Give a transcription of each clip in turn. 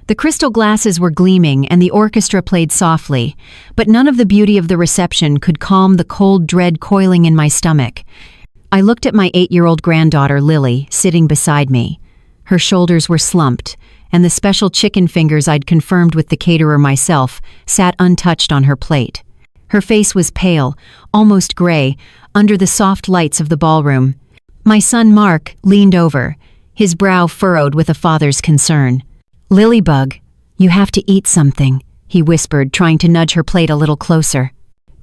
The crystal glasses were gleaming and the orchestra played softly, but none of the beauty of the reception could calm the cold dread coiling in my stomach. I looked at my 8-year-old granddaughter, Lily, sitting beside me. Her shoulders were slumped, and the special chicken fingers I'd confirmed with the caterer myself sat untouched on her plate. Her face was pale, almost gray, under the soft lights of the ballroom. My son Mark leaned over, his brow furrowed with a father's concern. "Lilybug, you have to eat something," he whispered, trying to nudge her plate a little closer.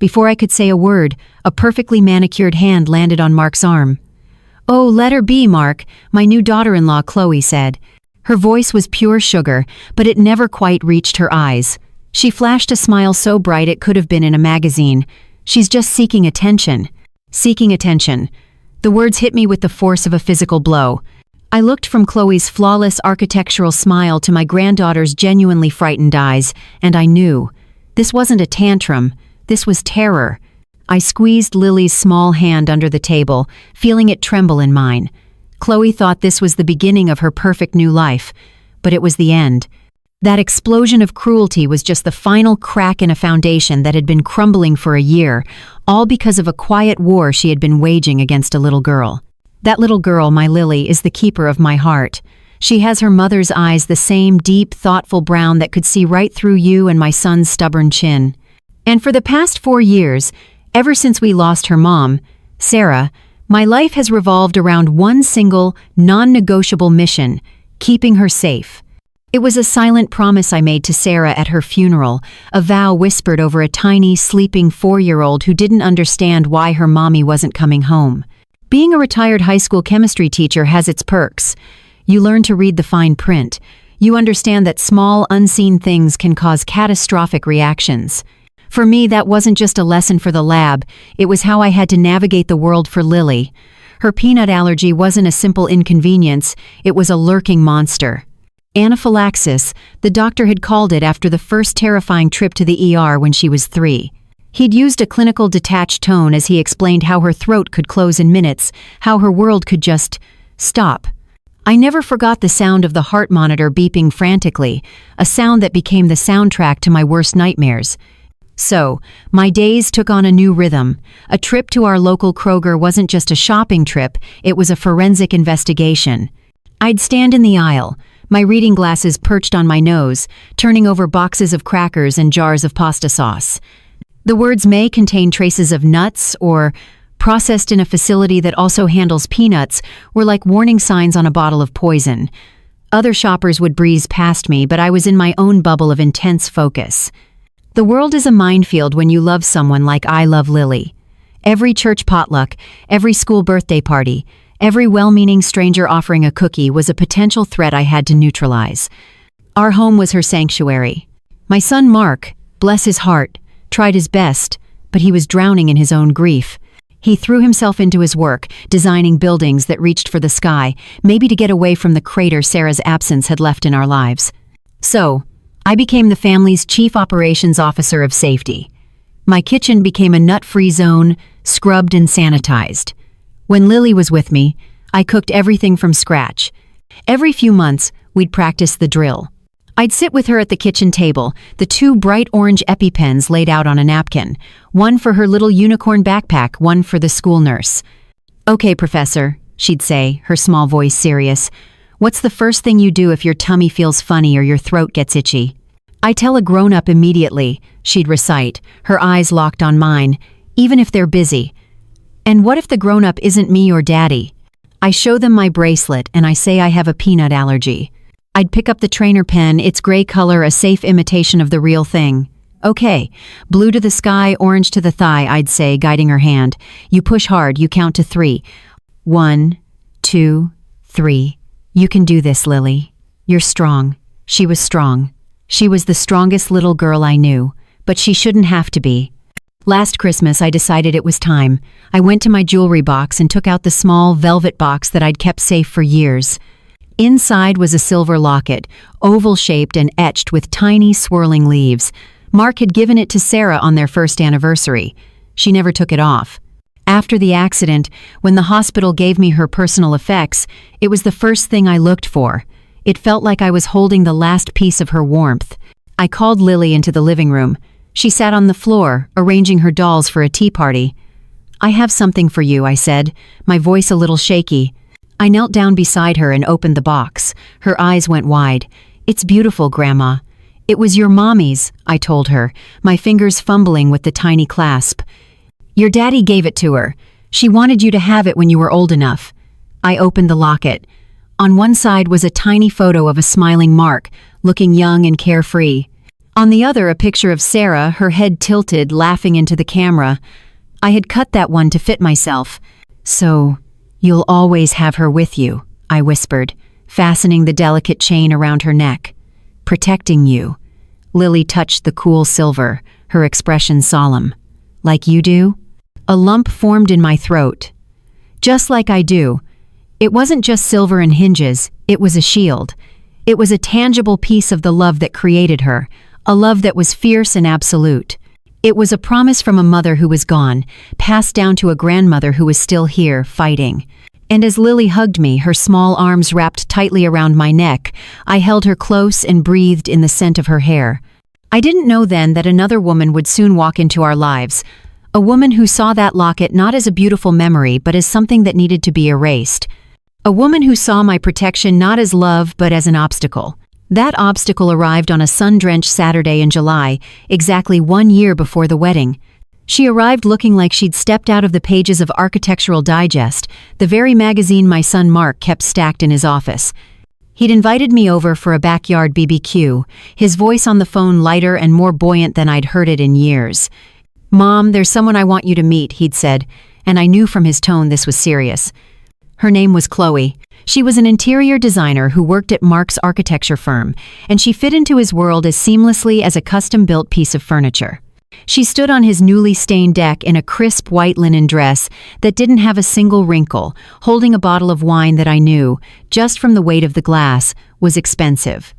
Before I could say a word, a perfectly manicured hand landed on Mark's arm. "Oh, let her be, Mark," my new daughter-in-law Chloe said. Her voice was pure sugar, but it never quite reached her eyes. She flashed a smile so bright it could have been in a magazine. "She's just seeking attention." Seeking attention. The words hit me with the force of a physical blow. I looked from Chloe's flawless architectural smile to my granddaughter's genuinely frightened eyes, and I knew. This wasn't a tantrum. This was terror. I squeezed Lily's small hand under the table, feeling it tremble in mine. Chloe thought this was the beginning of her perfect new life, but it was the end. That explosion of cruelty was just the final crack in a foundation that had been crumbling for a year, all because of a quiet war she had been waging against a little girl. That little girl, my Lily, is the keeper of my heart. She has her mother's eyes, the same deep, thoughtful brown that could see right through you and my son's stubborn chin. And for the past 4 years, ever since we lost her mom, Sarah, my life has revolved around one single, non-negotiable mission: keeping her safe. It was a silent promise I made to Sarah at her funeral, a vow whispered over a tiny, sleeping 4-year-old who didn't understand why her mommy wasn't coming home. Being a retired high school chemistry teacher has its perks. You learn to read the fine print. You understand that small, unseen things can cause catastrophic reactions. For me, that wasn't just a lesson for the lab, it was how I had to navigate the world for Lily. Her peanut allergy wasn't a simple inconvenience, it was a lurking monster. Anaphylaxis, the doctor had called it after the first terrifying trip to the ER when she was 3. He'd used a clinical detached tone as he explained how her throat could close in minutes, how her world could just stop. I never forgot the sound of the heart monitor beeping frantically, a sound that became the soundtrack to my worst nightmares. So, my days took on a new rhythm. A trip to our local Kroger wasn't just a shopping trip, it was a forensic investigation. I'd stand in the aisle, my reading glasses perched on my nose, turning over boxes of crackers and jars of pasta sauce. The words may contain traces of nuts or processed in a facility that also handles peanuts were like warning signs on a bottle of poison. Other shoppers would breeze past me, but I was in my own bubble of intense focus. The world is a minefield when you love someone like I love Lily. Every church potluck, every school birthday party, every well-meaning stranger offering a cookie was a potential threat I had to neutralize. Our home was her sanctuary. My son Mark, bless his heart, tried his best, but he was drowning in his own grief. He threw himself into his work, designing buildings that reached for the sky, maybe to get away from the crater Sarah's absence had left in our lives. So, I became the family's chief operations officer of safety. My kitchen became a nut-free zone, scrubbed and sanitized. When Lily was with me, I cooked everything from scratch. Every few months, we'd practice the drill. I'd sit with her at the kitchen table, the 2 bright orange EpiPens laid out on a napkin, one for her little unicorn backpack, one for the school nurse. "Okay, Professor," she'd say, her small voice serious. "What's the first thing you do if your tummy feels funny or your throat gets itchy?" "I tell a grown-up immediately," she'd recite, her eyes locked on mine, "even if they're busy. And what if the grown-up isn't me or Daddy?" I show them my bracelet and I say I have a peanut allergy. I'd pick up the trainer pen, its gray color a safe imitation of the real thing. "Okay, blue to the sky, orange to the thigh," I'd say, guiding her hand. "You push hard, you count to 3. 1, 2, 3. You can do this, Lily. You're strong." She was strong. She was the strongest little girl I knew, but she shouldn't have to be. Last Christmas, I decided it was time. I went to my jewelry box and took out the small velvet box that I'd kept safe for years. Inside was a silver locket, oval-shaped and etched with tiny, swirling leaves. Mark had given it to Sarah on their first anniversary. She never took it off. After the accident, when the hospital gave me her personal effects, it was the first thing I looked for. It felt like I was holding the last piece of her warmth. I called Lily into the living room. She sat on the floor, arranging her dolls for a tea party. "I have something for you," I said, my voice a little shaky. I knelt down beside her and opened the box. Her eyes went wide. "It's beautiful, Grandma." "It was your mommy's," I told her, my fingers fumbling with the tiny clasp. "Your daddy gave it to her. She wanted you to have it when you were old enough." I opened the locket. On one side was a tiny photo of a smiling Mark, looking young and carefree. On the other, a picture of Sarah, her head tilted, laughing into the camera. I had cut that one to fit myself. "So, you'll always have her with you," I whispered, fastening the delicate chain around her neck. "Protecting you." Lily touched the cool silver, her expression solemn. "Like you do?" A lump formed in my throat. "Just like I do." It wasn't just silver and hinges, it was a shield. It was a tangible piece of the love that created her, a love that was fierce and absolute. It was a promise from a mother who was gone, passed down to a grandmother who was still here, fighting. And as Lily hugged me, her small arms wrapped tightly around my neck, I held her close and breathed in the scent of her hair. I didn't know then that another woman would soon walk into our lives. A woman who saw that locket not as a beautiful memory, but as something that needed to be erased. A woman who saw my protection not as love, but as an obstacle. That obstacle arrived on a sun-drenched Saturday in July, exactly 1 year before the wedding. She arrived looking like she'd stepped out of the pages of Architectural Digest, the very magazine my son Mark kept stacked in his office. He'd invited me over for a backyard BBQ, his voice on the phone lighter and more buoyant than I'd heard it in years. "Mom, there's someone I want you to meet," he'd said, and I knew from his tone this was serious. Her name was Chloe. She was an interior designer who worked at Mark's architecture firm, and she fit into his world as seamlessly as a custom-built piece of furniture. She stood on his newly stained deck in a crisp white linen dress that didn't have a single wrinkle, holding a bottle of wine that I knew, just from the weight of the glass, was expensive.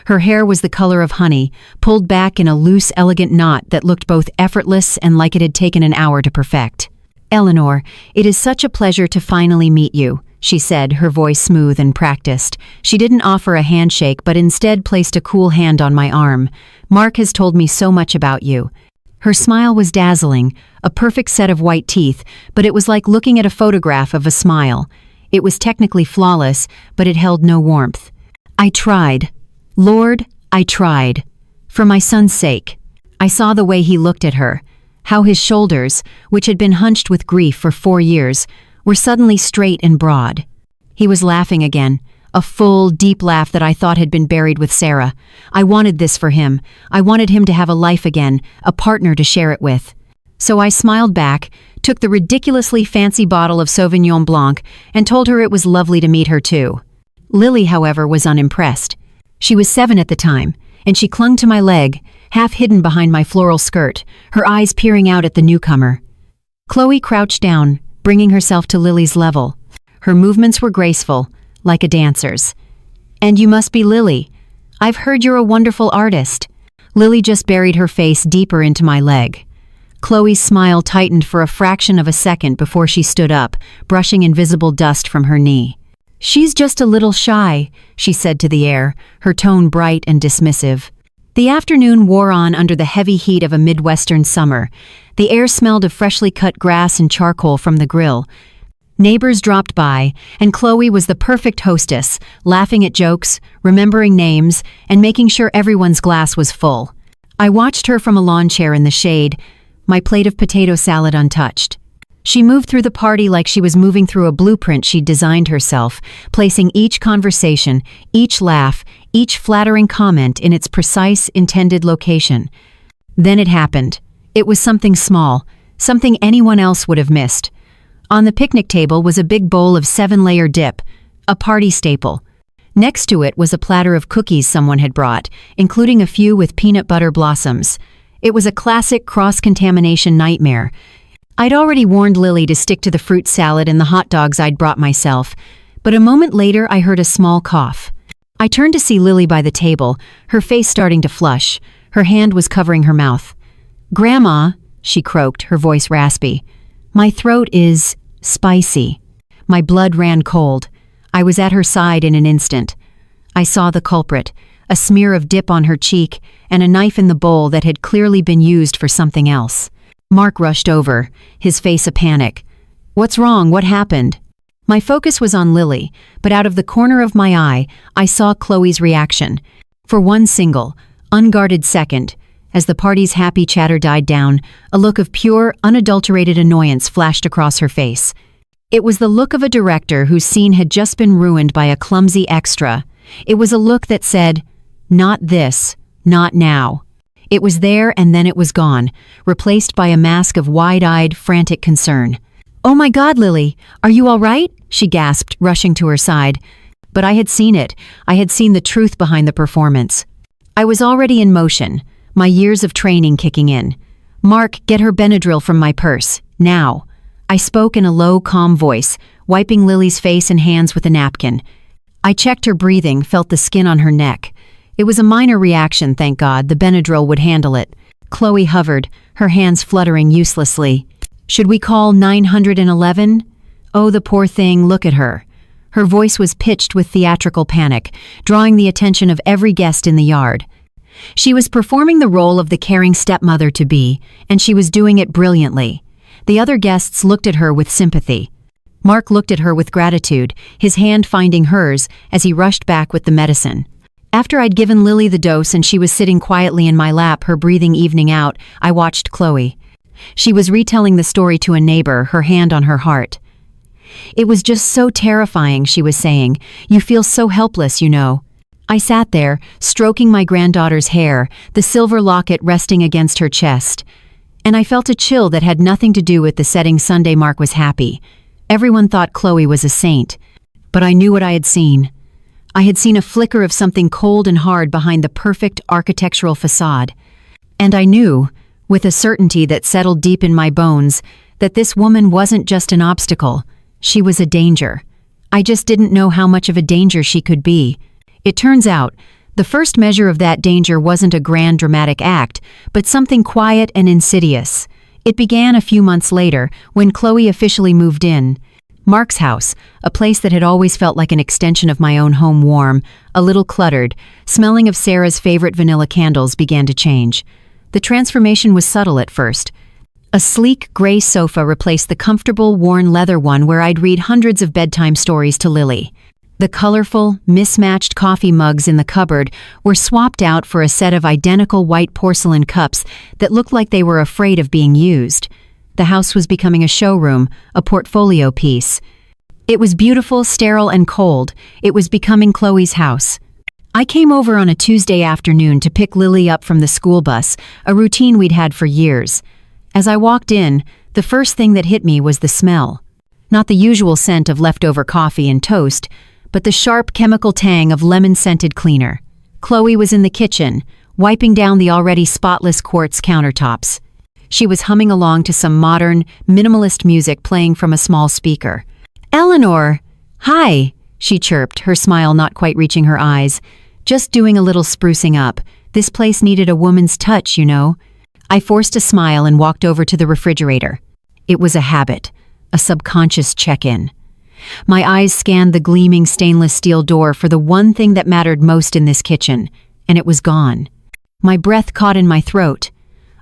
Her hair was the color of honey, pulled back in a loose, elegant knot that looked both effortless and like it had taken an hour to perfect. "Eleanor, it is such a pleasure to finally meet you," she said, her voice smooth and practiced. She didn't offer a handshake, but instead placed a cool hand on my arm. "Mark has told me so much about you." Her smile was dazzling, a perfect set of white teeth, but it was like looking at a photograph of a smile. It was technically flawless, but it held no warmth. "I tried. Lord, I tried. For my son's sake." I saw the way he looked at her, how his shoulders, which had been hunched with grief for 4 years, were suddenly straight and broad. He was laughing again, a full, deep laugh that I thought had been buried with Sarah. I wanted this for him. I wanted him to have a life again, a partner to share it with. So I smiled back, took the ridiculously fancy bottle of Sauvignon Blanc, and told her it was lovely to meet her too. Lily, however, was unimpressed. She was 7 at the time, and she clung to my leg, half hidden behind my floral skirt, her eyes peering out at the newcomer. Chloe crouched down, bringing herself to Lily's level. Her movements were graceful, like a dancer's. "And you must be Lily. I've heard you're a wonderful artist." Lily just buried her face deeper into my leg. Chloe's smile tightened for a fraction of a second before she stood up, brushing invisible dust from her knee. "She's just a little shy," she said to the air, her tone bright and dismissive. The afternoon wore on under the heavy heat of a Midwestern summer. The air smelled of freshly cut grass and charcoal from the grill. Neighbors dropped by, and Chloe was the perfect hostess, laughing at jokes, remembering names, and making sure everyone's glass was full. I watched her from a lawn chair in the shade, my plate of potato salad untouched. She moved through the party like she was moving through a blueprint she'd designed herself, placing each conversation, each laugh, each flattering comment in its precise, intended location. Then it happened. It was something small, something anyone else would have missed. On the picnic table was a big bowl of 7-layer dip, a party staple. Next to it was a platter of cookies someone had brought, including a few with peanut butter blossoms. It was a classic cross-contamination nightmare. I'd already warned Lily to stick to the fruit salad and the hot dogs I'd brought myself, but a moment later I heard a small cough. I turned to see Lily by the table, her face starting to flush. Her hand was covering her mouth. "Grandma," she croaked, her voice raspy. "My throat is spicy." My blood ran cold. I was at her side in an instant. I saw the culprit, a smear of dip on her cheek and a knife in the bowl that had clearly been used for something else. Mark rushed over, his face a panic. "What's wrong? What happened?" My focus was on Lily, but out of the corner of my eye, I saw Chloe's reaction. For one single, unguarded second, as the party's happy chatter died down, a look of pure, unadulterated annoyance flashed across her face. It was the look of a director whose scene had just been ruined by a clumsy extra. It was a look that said, "Not this, not now." It was there and then it was gone, replaced by a mask of wide-eyed, frantic concern. "Oh my God, Lily, are you all right?" she gasped, rushing to her side. But I had seen it. I had seen the truth behind the performance. I was already in motion, my years of training kicking in. "Mark, get her Benadryl from my purse, now." I spoke in a low, calm voice, wiping Lily's face and hands with a napkin. I checked her breathing, felt the skin on her neck. It was a minor reaction, thank God. The Benadryl would handle it. Chloe hovered, her hands fluttering uselessly. "Should we call 911? Oh, the poor thing, look at her." Her voice was pitched with theatrical panic, drawing the attention of every guest in the yard. She was performing the role of the caring stepmother-to-be, and she was doing it brilliantly. The other guests looked at her with sympathy. Mark looked at her with gratitude, his hand finding hers as he rushed back with the medicine. After I'd given Lily the dose and she was sitting quietly in my lap, her breathing evening out, I watched Chloe. She was retelling the story to a neighbor, her hand on her heart. "It was just so terrifying," she was saying. "You feel so helpless, you know." I sat there, stroking my granddaughter's hair, the silver locket resting against her chest. And I felt a chill that had nothing to do with the setting Sunday. Mark was happy. Everyone thought Chloe was a saint. But I knew what I had seen. I had seen a flicker of something cold and hard behind the perfect architectural facade. And I knew, with a certainty that settled deep in my bones, that this woman wasn't just an obstacle. She was a danger. I just didn't know how much of a danger she could be. It turns out, the first measure of that danger wasn't a grand dramatic act, but something quiet and insidious. It began a few months later, when Chloe officially moved in. Mark's house, a place that had always felt like an extension of my own home, warm, a little cluttered, smelling of Sarah's favorite vanilla candles, began to change. The transformation was subtle at first. A sleek gray sofa replaced the comfortable, worn leather one where I'd read hundreds of bedtime stories to Lily. The colorful, mismatched coffee mugs in the cupboard were swapped out for a set of identical white porcelain cups that looked like they were afraid of being used. The house was becoming a showroom, a portfolio piece. It was beautiful, sterile, and cold. It was becoming Chloe's house. I came over on a Tuesday afternoon to pick Lily up from the school bus, a routine we'd had for years. As I walked in, the first thing that hit me was the smell. Not the usual scent of leftover coffee and toast, but the sharp chemical tang of lemon-scented cleaner. Chloe was in the kitchen, wiping down the already spotless quartz countertops. She was humming along to some modern, minimalist music playing from a small speaker. "Eleanor! Hi!" she chirped, her smile not quite reaching her eyes. "Just doing a little sprucing up. This place needed a woman's touch, you know." I forced a smile and walked over to the refrigerator. It was a habit, a subconscious check-in. My eyes scanned the gleaming stainless steel door for the one thing that mattered most in this kitchen, and it was gone. My breath caught in my throat.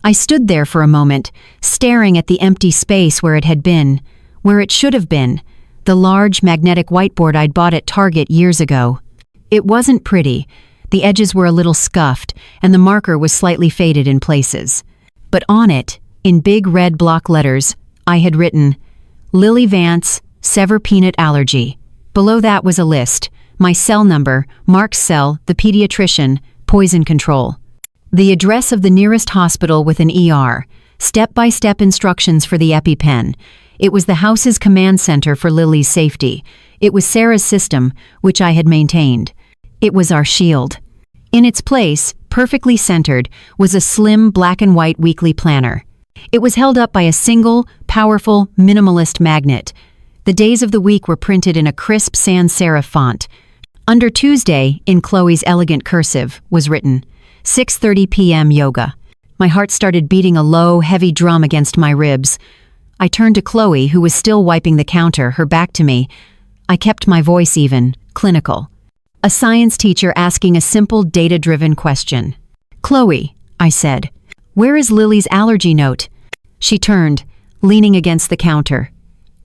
I stood there for a moment, staring at the empty space where it had been, where it should have been, the large magnetic whiteboard I'd bought at Target years ago. It wasn't pretty. The edges were a little scuffed, and the marker was slightly faded in places. But on it, in big red block letters, I had written, "Lily Vance, Sever Peanut Allergy." Below that was a list, my cell number, Mark's cell, the pediatrician, poison control. The address of the nearest hospital with an ER, step-by-step instructions for the EpiPen. It was the house's command center for Lily's safety. It was Sarah's system, which I had maintained. It was our shield. In its place, perfectly centered, was a slim black-and-white weekly planner. It was held up by a single, powerful, minimalist magnet. The days of the week were printed in a crisp sans serif font. Under Tuesday, in Chloe's elegant cursive, was written, 6:30 p.m. yoga. My heart started beating a low, heavy drum against my ribs. I turned to Chloe, who was still wiping the counter, her back to me. I kept my voice even, clinical. A science teacher asking a simple data-driven question. "Chloe," I said, "where is Lily's allergy note?" She turned, leaning against the counter.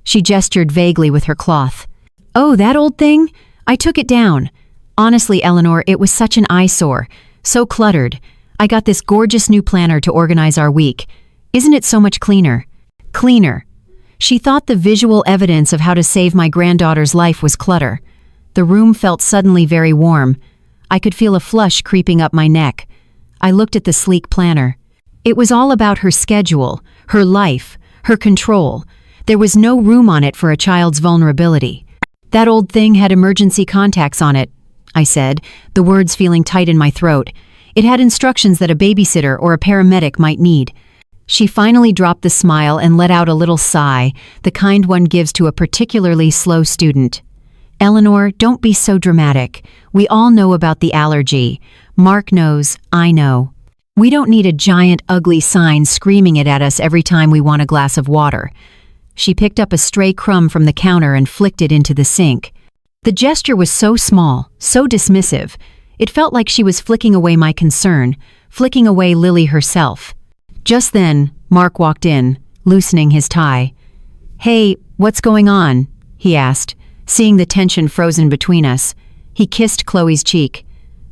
She gestured vaguely with her cloth. "Oh, that old thing? I took it down. Honestly, Eleanor, it was such an eyesore. So cluttered. I got this gorgeous new planner to organize our week. Isn't it so much cleaner?" Cleaner. She thought the visual evidence of how to save my granddaughter's life was clutter. The room felt suddenly very warm. I could feel a flush creeping up my neck. I looked at the sleek planner. It was all about her schedule, her life, her control. There was no room on it for a child's vulnerability. "That old thing had emergency contacts on it," I said, the words feeling tight in my throat. "It had instructions that a babysitter or a paramedic might need." She finally dropped the smile and let out a little sigh, the kind one gives to a particularly slow student. "Eleanor, don't be so dramatic. We all know about the allergy. Mark knows, I know. We don't need a giant, ugly sign screaming it at us every time we want a glass of water." She picked up a stray crumb from the counter and flicked it into the sink. The gesture was so small, so dismissive. It felt like she was flicking away my concern, flicking away Lily herself. Just then, Mark walked in, loosening his tie. "Hey, what's going on?" he asked, seeing the tension frozen between us. He kissed Chloe's cheek.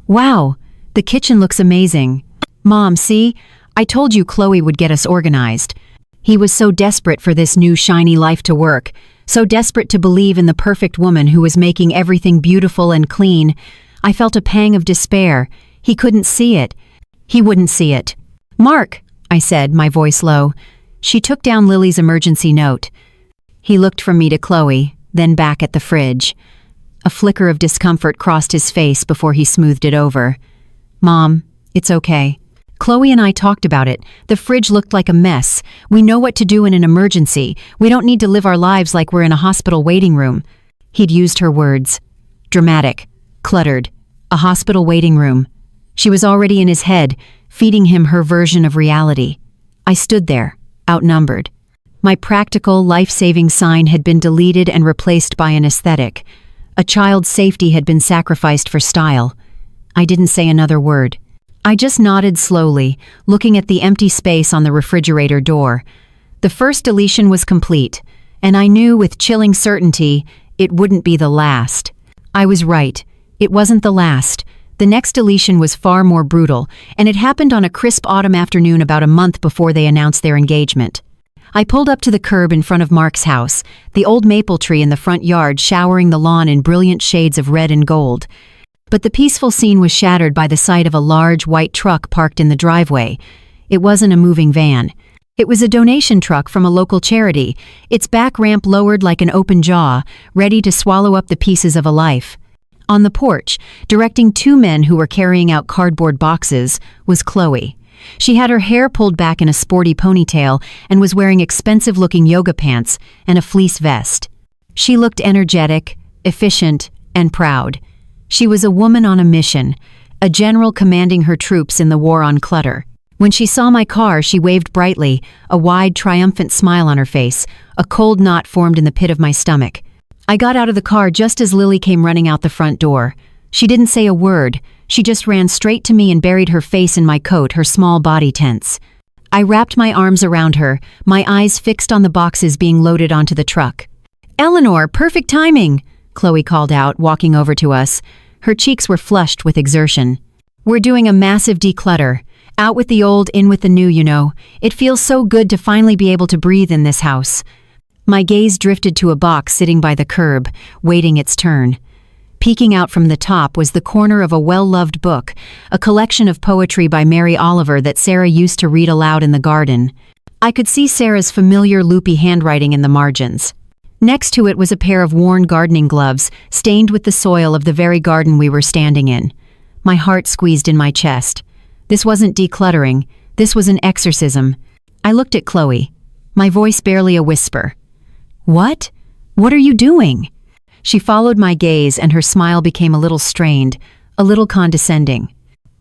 "Wow, the kitchen looks amazing. Mom, see? I told you Chloe would get us organized." He was so desperate for this new shiny life to work, so desperate to believe in the perfect woman who was making everything beautiful and clean. I felt a pang of despair. He couldn't see it. He wouldn't see it. "Mark," I said, my voice low. She took down Lily's emergency note. He looked from me to Chloe, then back at the fridge. A flicker of discomfort crossed his face before he smoothed it over. "Mom, it's okay. Chloe and I talked about it. The fridge looked like a mess. We know what to do in an emergency. We don't need to live our lives like we're in a hospital waiting room." He'd used her words. Dramatic, cluttered, a hospital waiting room. She was already in his head, feeding him her version of reality. I stood there, outnumbered. My practical, life-saving sign had been deleted and replaced by an aesthetic. A child's safety had been sacrificed for style. I didn't say another word. I just nodded slowly, looking at the empty space on the refrigerator door. The first deletion was complete, and I knew with chilling certainty it wouldn't be the last. I was right. It wasn't the last. The next deletion was far more brutal, and it happened on a crisp autumn afternoon about a month before they announced their engagement. I pulled up to the curb in front of Mark's house, the old maple tree in the front yard showering the lawn in brilliant shades of red and gold. But the peaceful scene was shattered by the sight of a large white truck parked in the driveway. It wasn't a moving van. It was a donation truck from a local charity, its back ramp lowered like an open jaw, ready to swallow up the pieces of a life. On the porch, directing two men who were carrying out cardboard boxes, was Chloe. She had her hair pulled back in a sporty ponytail and was wearing expensive-looking yoga pants and a fleece vest. She looked energetic, efficient, and proud. She was a woman on a mission, a general commanding her troops in the war on clutter. When she saw my car, she waved brightly, a wide, triumphant smile on her face. A cold knot formed in the pit of my stomach. I got out of the car just as Lily came running out the front door. She didn't say a word. She just ran straight to me and buried her face in my coat, her small body tense. I wrapped my arms around her, my eyes fixed on the boxes being loaded onto the truck. "Eleanor, perfect timing!" Chloe called out, walking over to us. Her cheeks were flushed with exertion. "We're doing a massive declutter. Out with the old, in with the new, you know. It feels so good to finally be able to breathe in this house." My gaze drifted to a box sitting by the curb, waiting its turn. Peeking out from the top was the corner of a well-loved book, a collection of poetry by Mary Oliver that Sarah used to read aloud in the garden. I could see Sarah's familiar loopy handwriting in the margins. Next to it was a pair of worn gardening gloves, stained with the soil of the very garden we were standing in. My heart squeezed in my chest. This wasn't decluttering, this was an exorcism. I looked at Chloe, my voice barely a whisper. "What? What are you doing?" She followed my gaze and her smile became a little strained, a little condescending.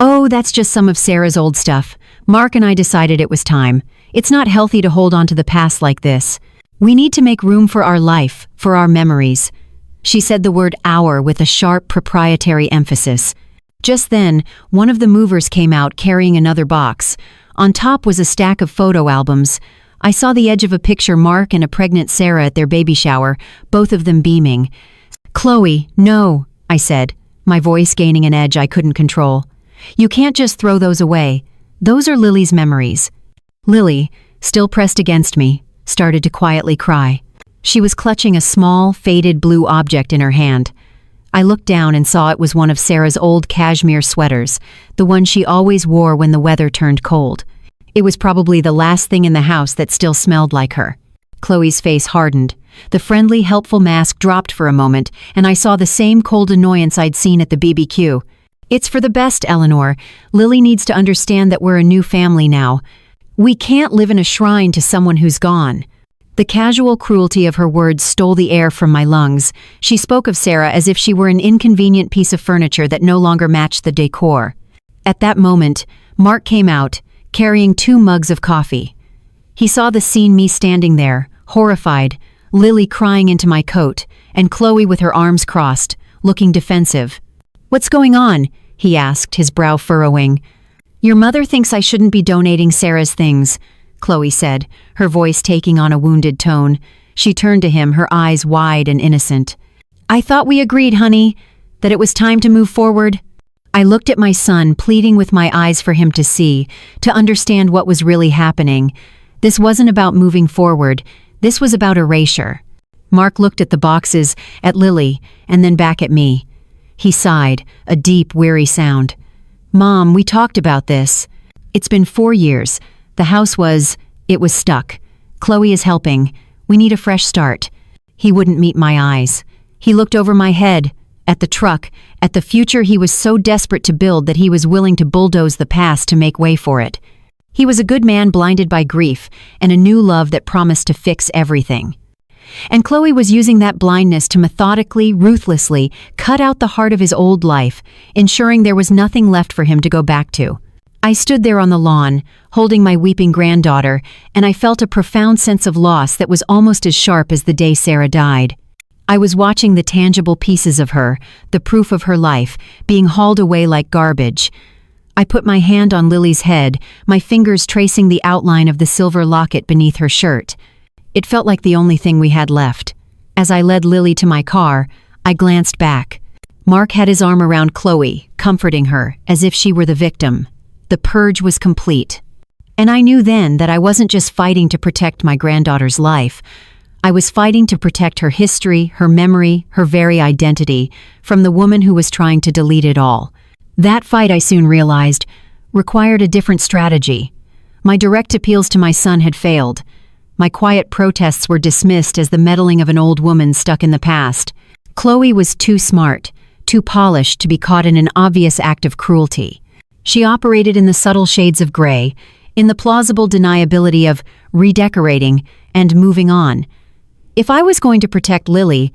"Oh, that's just some of Sarah's old stuff. Mark and I decided it was time. It's not healthy to hold on to the past like this. We need to make room for our life, for our memories." She said the word hour with a sharp proprietary emphasis. Just then, one of the movers came out carrying another box. On top was a stack of photo albums. I saw the edge of a picture Mark and a pregnant Sarah at their baby shower, both of them beaming. "Chloe, no," I said, my voice gaining an edge I couldn't control. "You can't just throw those away. Those are Lily's memories." Lily, still pressed against me, started to quietly cry. She was clutching a small, faded blue object in her hand. I looked down and saw it was one of Sarah's old cashmere sweaters, the one she always wore when the weather turned cold. It was probably the last thing in the house that still smelled like her. Chloe's face hardened. The friendly, helpful mask dropped for a moment, and I saw the same cold annoyance I'd seen at the BBQ. "It's for the best, Eleanor. Lily needs to understand that we're a new family now. We can't live in a shrine to someone who's gone." The casual cruelty of her words stole the air from my lungs. She spoke of Sarah as if she were an inconvenient piece of furniture that no longer matched the decor. At that moment, Mark came out, carrying 2 mugs of coffee. He saw the scene, me standing there, horrified, Lily crying into my coat, and Chloe with her arms crossed, looking defensive. "What's going on?" he asked, his brow furrowing. "Your mother thinks I shouldn't be donating Sarah's things," Chloe said, her voice taking on a wounded tone. She turned to him, her eyes wide and innocent. "I thought we agreed, honey, that it was time to move forward." I looked at my son, pleading with my eyes for him to see, to understand what was really happening. This wasn't about moving forward. This was about erasure. Mark looked at the boxes, at Lily, and then back at me. He sighed, a deep, weary sound. "Mom, we talked about this. It's been 4 years. The house it was stuck. Chloe is helping. We need a fresh start." He wouldn't meet my eyes. He looked over my head, at the truck, at the future he was so desperate to build that he was willing to bulldoze the past to make way for it. He was a good man blinded by grief and a new love that promised to fix everything. And Chloe was using that blindness to methodically, ruthlessly cut out the heart of his old life, ensuring there was nothing left for him to go back to. I stood there on the lawn, holding my weeping granddaughter, and I felt a profound sense of loss that was almost as sharp as the day Sarah died. I was watching the tangible pieces of her, the proof of her life, being hauled away like garbage. I put my hand on Lily's head, my fingers tracing the outline of the silver locket beneath her shirt. It felt like the only thing we had left. As I led Lily to my car, I glanced back. Mark had his arm around Chloe, comforting her, as if she were the victim. The purge was complete. And I knew then that I wasn't just fighting to protect my granddaughter's life. I was fighting to protect her history, her memory, her very identity, from the woman who was trying to delete it all. That fight, I soon realized, required a different strategy. My direct appeals to my son had failed. My quiet protests were dismissed as the meddling of an old woman stuck in the past. Chloe was too smart, too polished to be caught in an obvious act of cruelty. She operated in the subtle shades of gray, in the plausible deniability of redecorating and moving on. If I was going to protect Lily,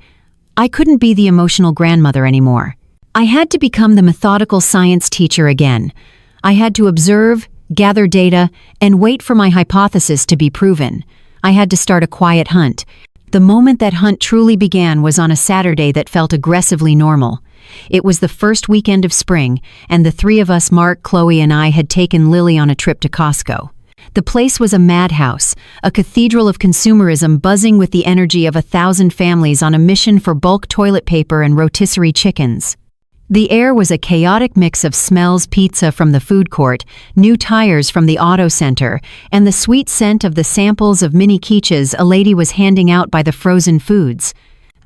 I couldn't be the emotional grandmother anymore. I had to become the methodical science teacher again. I had to observe, gather data, and wait for my hypothesis to be proven. I had to start a quiet hunt. The moment that hunt truly began was on a Saturday that felt aggressively normal. It was the first weekend of spring, and the 3 of us, Mark, Chloe, and I, had taken Lily on a trip to Costco. The place was a madhouse, a cathedral of consumerism buzzing with the energy of 1,000 families on a mission for bulk toilet paper and rotisserie chickens. The air was a chaotic mix of smells: pizza from the food court, new tires from the auto center, and the sweet scent of the samples of mini quiches a lady was handing out by the frozen foods.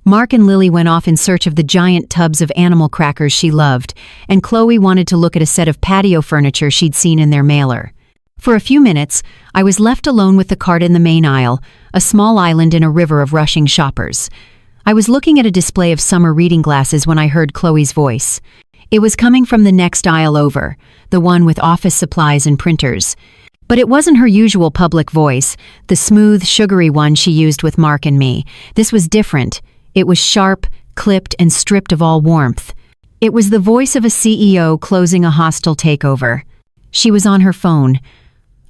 Mark and Lily went off in search of the giant tubs of animal crackers she loved, and Chloe wanted to look at a set of patio furniture she'd seen in their mailer. For a few minutes, I was left alone with the cart in the main aisle, a small island in a river of rushing shoppers. I was looking at a display of summer reading glasses when I heard Chloe's voice. It was coming from the next aisle over, the one with office supplies and printers. But it wasn't her usual public voice, the smooth, sugary one she used with Mark and me. This was different. It was sharp, clipped, and stripped of all warmth. It was the voice of a CEO closing a hostile takeover. She was on her phone.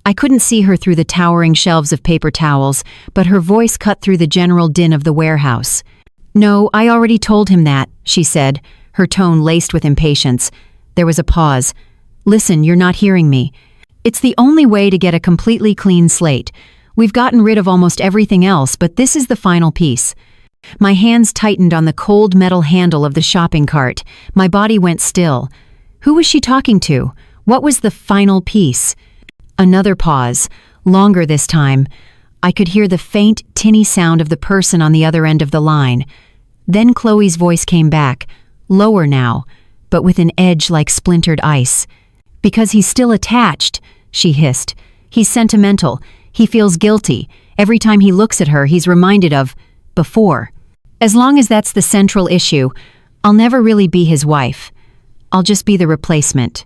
I couldn't see her through the towering shelves of paper towels, but her voice cut through the general din of the warehouse. "No, I already told him that," she said, her tone laced with impatience. There was a pause. "Listen, you're not hearing me. It's the only way to get a completely clean slate. We've gotten rid of almost everything else, but this is the final piece." My hands tightened on the cold metal handle of the shopping cart. My body went still. Who was she talking to? What was the final piece? Another pause, longer this time. I could hear the faint, tinny sound of the person on the other end of the line. Then Chloe's voice came back, lower now, but with an edge like splintered ice. "Because he's still attached," she hissed. "He's sentimental. He feels guilty. Every time he looks at her, he's reminded of before. As long as that's the central issue, I'll never really be his wife. I'll just be the replacement."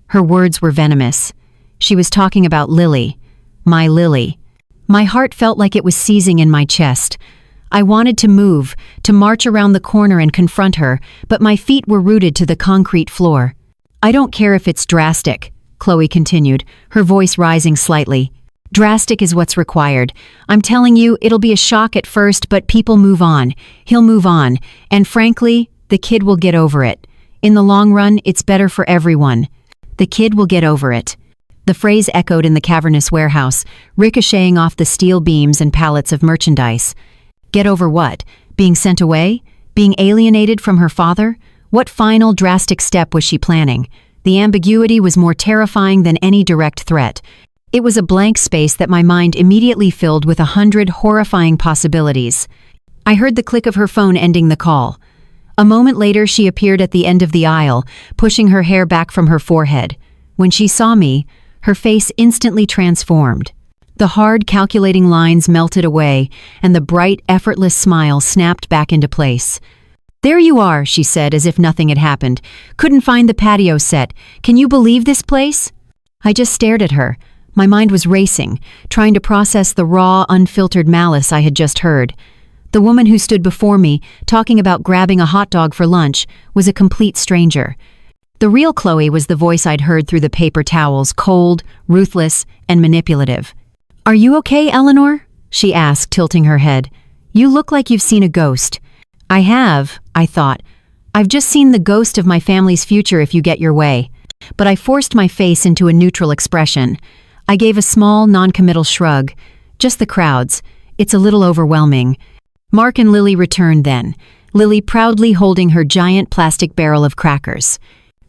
Her words were venomous. She was talking about Lily. My Lily. My heart felt like it was seizing in my chest. I wanted to move, to march around the corner and confront her, but my feet were rooted to the concrete floor. "I don't care if it's drastic," Chloe continued, her voice rising slightly. "Drastic is what's required. I'm telling you, it'll be a shock at first, but people move on. He'll move on. And frankly, the kid will get over it. In the long run, it's better for everyone. The kid will get over it." The phrase echoed in the cavernous warehouse, ricocheting off the steel beams and pallets of merchandise. Get over what? Being sent away? Being alienated from her father? What final drastic step was she planning? The ambiguity was more terrifying than any direct threat. It was a blank space that my mind immediately filled with 100 horrifying possibilities. I heard the click of her phone ending the call. A moment later, she appeared at the end of the aisle, pushing her hair back from her forehead. When she saw me, her face instantly transformed. The hard, calculating lines melted away, and the bright, effortless smile snapped back into place. "There you are," she said, as if nothing had happened. "Couldn't find the patio set. Can you believe this place?" I just stared at her. My mind was racing, trying to process the raw, unfiltered malice I had just heard. The woman who stood before me, talking about grabbing a hot dog for lunch, was a complete stranger. The real Chloe was the voice I'd heard through the paper towels, cold, ruthless, and manipulative. "Are you okay, Eleanor?" she asked, tilting her head. "You look like you've seen a ghost." "I have," I thought. "I've just seen the ghost of my family's future if you get your way." But I forced my face into a neutral expression. I gave a small, non-committal shrug. "Just the crowds. It's a little overwhelming." Mark and Lily returned then, Lily proudly holding her giant plastic barrel of crackers.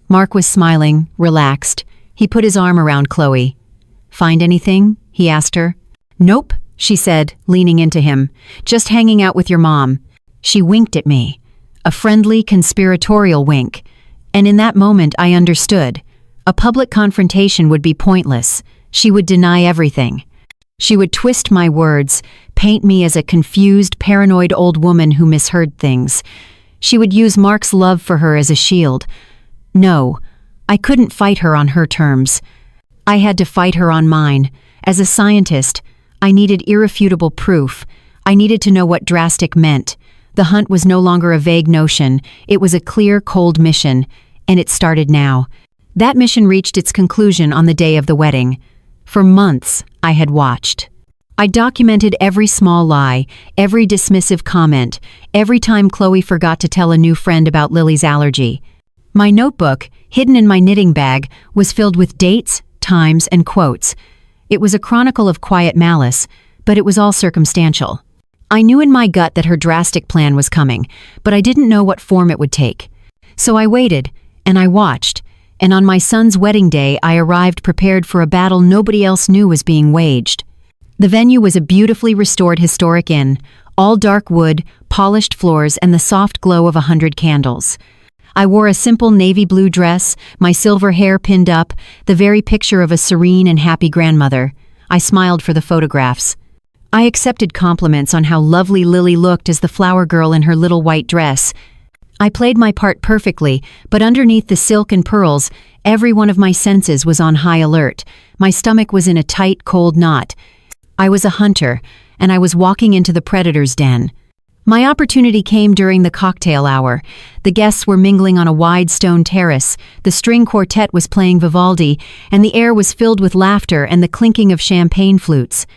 Mark was smiling, relaxed. He put his arm around Chloe. "Find anything?" he asked her. "Nope," she said, leaning into him. "Just hanging out with your mom." She winked at me. A friendly, conspiratorial wink. And in that moment I understood. A public confrontation would be pointless. She would deny everything. She would twist my words, paint me as a confused, paranoid old woman who misheard things. She would use Mark's love for her as a shield. No, I couldn't fight her on her terms. I had to fight her on mine. As a scientist, I needed irrefutable proof. I needed to know what drastic meant. The hunt was no longer a vague notion. It was a clear, cold mission, and it started now. That mission reached its conclusion on the day of the wedding. For months, I had watched. I documented every small lie, every dismissive comment, every time Chloe forgot to tell a new friend about Lily's allergy. My notebook, hidden in my knitting bag, was filled with dates, times, and quotes. It was a chronicle of quiet malice, but it was all circumstantial. I knew in my gut that her drastic plan was coming, but I didn't know what form it would take. So I waited, and I watched. And on my son's wedding day, I arrived prepared for a battle nobody else knew was being waged. The venue was a beautifully restored historic inn, all dark wood, polished floors, and the soft glow of 100 candles. I wore a simple navy blue dress, my silver hair pinned up, the very picture of a serene and happy grandmother. I smiled for the photographs. I accepted compliments on how lovely Lily looked as the flower girl in her little white dress. I played my part perfectly, but underneath the silk and pearls, every one of my senses was on high alert. My stomach was in a tight, cold knot. I was a hunter, and I was walking into the predator's den. My opportunity came during the cocktail hour. The guests were mingling on a wide stone terrace, the string quartet was playing Vivaldi, and the air was filled with laughter and the clinking of champagne flutes.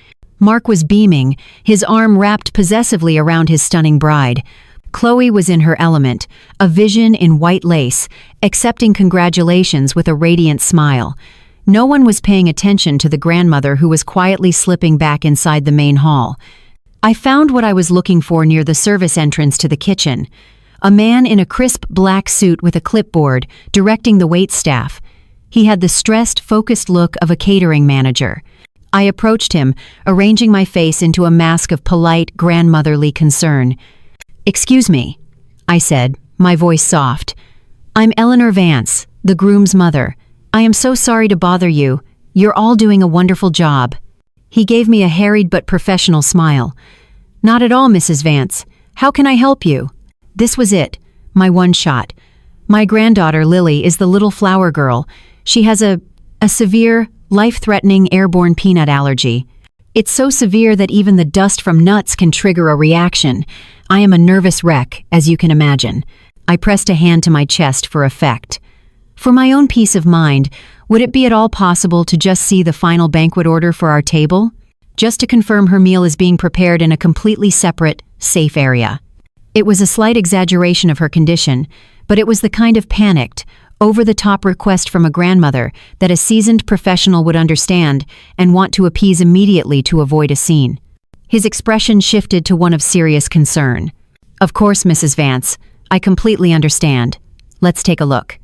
Mark was beaming, his arm wrapped possessively around his stunning bride. Chloe was in her element, a vision in white lace, accepting congratulations with a radiant smile. No one was paying attention to the grandmother who was quietly slipping back inside the main hall. I found what I was looking for near the service entrance to the kitchen. A man in a crisp black suit with a clipboard, directing the waitstaff. He had the stressed, focused look of a catering manager. I approached him, arranging my face into a mask of polite, grandmotherly concern. "Excuse me," I said, my voice soft. "I'm Eleanor Vance, the groom's mother. I am so sorry to bother you. You're all doing a wonderful job." He gave me a harried but professional smile. "Not at all, Mrs. Vance. How can I help you?" This was it, my one shot. My granddaughter, Lily, is the little flower girl. She has a severe, life-threatening airborne peanut allergy. It's so severe that even the dust from nuts can trigger a reaction. I am a nervous wreck, as you can imagine. I pressed a hand to my chest for effect. For my own peace of mind, would it be at all possible to just see the final banquet order for our table? Just to confirm her meal is being prepared in a completely separate, safe area. It was a slight exaggeration of her condition, but it was the kind of panicked, over-the-top request from a grandmother that a seasoned professional would understand and want to appease immediately to avoid a scene. His expression shifted to one of serious concern. "Of course, Mrs. Vance. I completely understand. Let's take a look."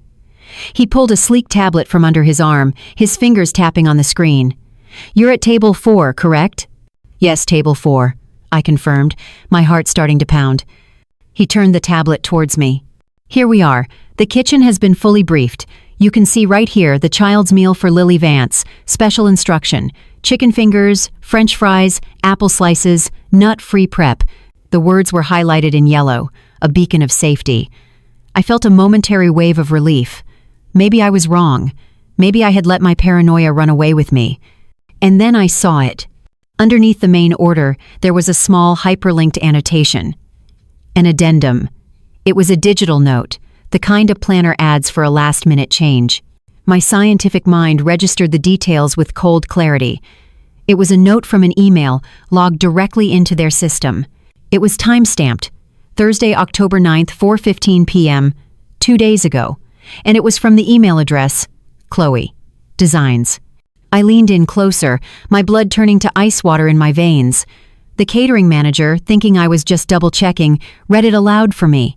He pulled a sleek tablet from under his arm, his fingers tapping on the screen. "You're at table 4, correct?" "Yes, table 4, I confirmed, my heart starting to pound. He turned the tablet towards me. "Here we are. The kitchen has been fully briefed. You can see right here the child's meal for Lily Vance. Special instruction. Chicken fingers, French fries, apple slices, nut-free prep." The words were highlighted in yellow, a beacon of safety. I felt a momentary wave of relief. Maybe I was wrong. Maybe I had let my paranoia run away with me. And then I saw it. Underneath the main order, there was a small hyperlinked annotation. An addendum. It was a digital note, the kind a planner adds for a last-minute change. My scientific mind registered the details with cold clarity. It was a note from an email logged directly into their system. It was time-stamped, Thursday, October 9th, 4:15 p.m., 2 days ago, and it was from the email address, Chloe, Designs. I leaned in closer, my blood turning to ice water in my veins. The catering manager, thinking I was just double-checking, read it aloud for me.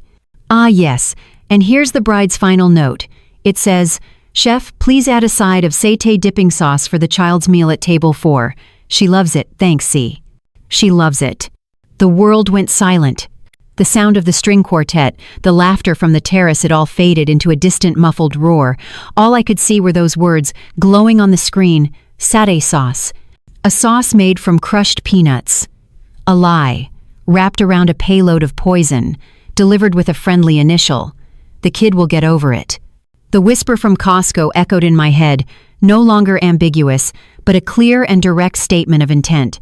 "Ah, yes, and here's the bride's final note. It says, 'Chef, please add a side of satay dipping sauce for the child's meal at table 4. She loves it, thanks, C.' She loves it." The world went silent. The sound of the string quartet, the laughter from the terrace, it all faded into a distant muffled roar. All I could see were those words, glowing on the screen, satay sauce. A sauce made from crushed peanuts. A lie, wrapped around a payload of poison, delivered with a friendly initial. "The kid will get over it." The whisper from Costco echoed in my head, no longer ambiguous, but a clear and direct statement of intent.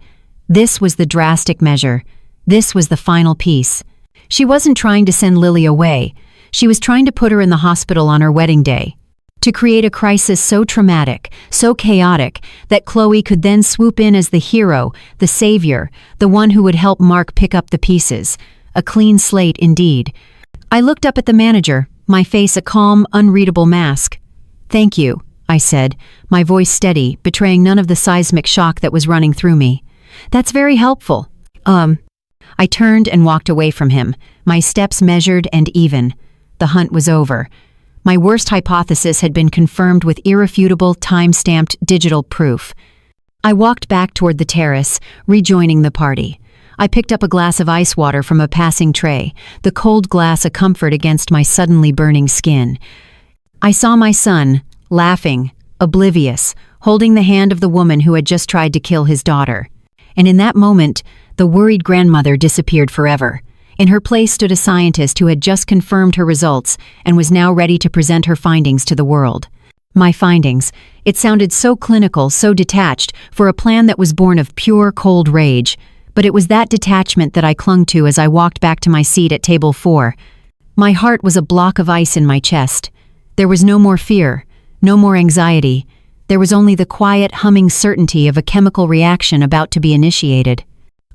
This was the drastic measure. This was the final piece. She wasn't trying to send Lily away. She was trying to put her in the hospital on her wedding day. To create a crisis so traumatic, so chaotic, that Chloe could then swoop in as the hero, the savior, the one who would help Mark pick up the pieces. A clean slate indeed. I looked up at the manager, my face a calm, unreadable mask. "Thank you," I said, my voice steady, betraying none of the seismic shock that was running through me. "That's very helpful." I turned and walked away from him, my steps measured and even. The hunt was over. My worst hypothesis had been confirmed with irrefutable, time-stamped digital proof. I walked back toward the terrace, rejoining the party. I picked up a glass of ice water from a passing tray, the cold glass a comfort against my suddenly burning skin. I saw my son, laughing, oblivious, holding the hand of the woman who had just tried to kill his daughter. And in that moment, the worried grandmother disappeared forever. In her place stood a scientist who had just confirmed her results and was now ready to present her findings to the world. My findings. It sounded so clinical, so detached, for a plan that was born of pure, cold rage. But it was that detachment that I clung to as I walked back to my seat at table 4. My heart was a block of ice in my chest. There was no more fear, no more anxiety. There was only the quiet, humming certainty of a chemical reaction about to be initiated.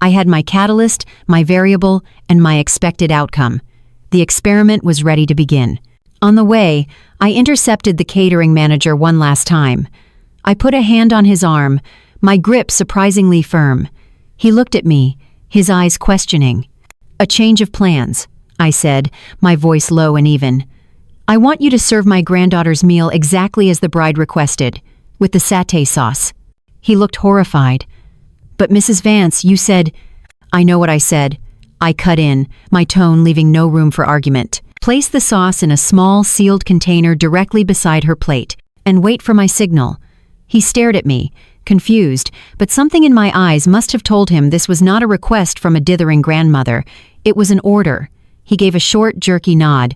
I had my catalyst, my variable, and my expected outcome. The experiment was ready to begin. On the way, I intercepted the catering manager one last time. I put a hand on his arm, my grip surprisingly firm. He looked at me, his eyes questioning. "A change of plans," I said, my voice low and even. "I want you to serve my granddaughter's meal exactly as the bride requested, with the satay sauce." He looked horrified. "But Mrs. Vance, you said—" "I know what I said." I cut in, my tone leaving no room for argument. "Place the sauce in a small, sealed container directly beside her plate, and wait for my signal." He stared at me, confused, but something in my eyes must have told him this was not a request from a dithering grandmother. It was an order. He gave a short, jerky nod.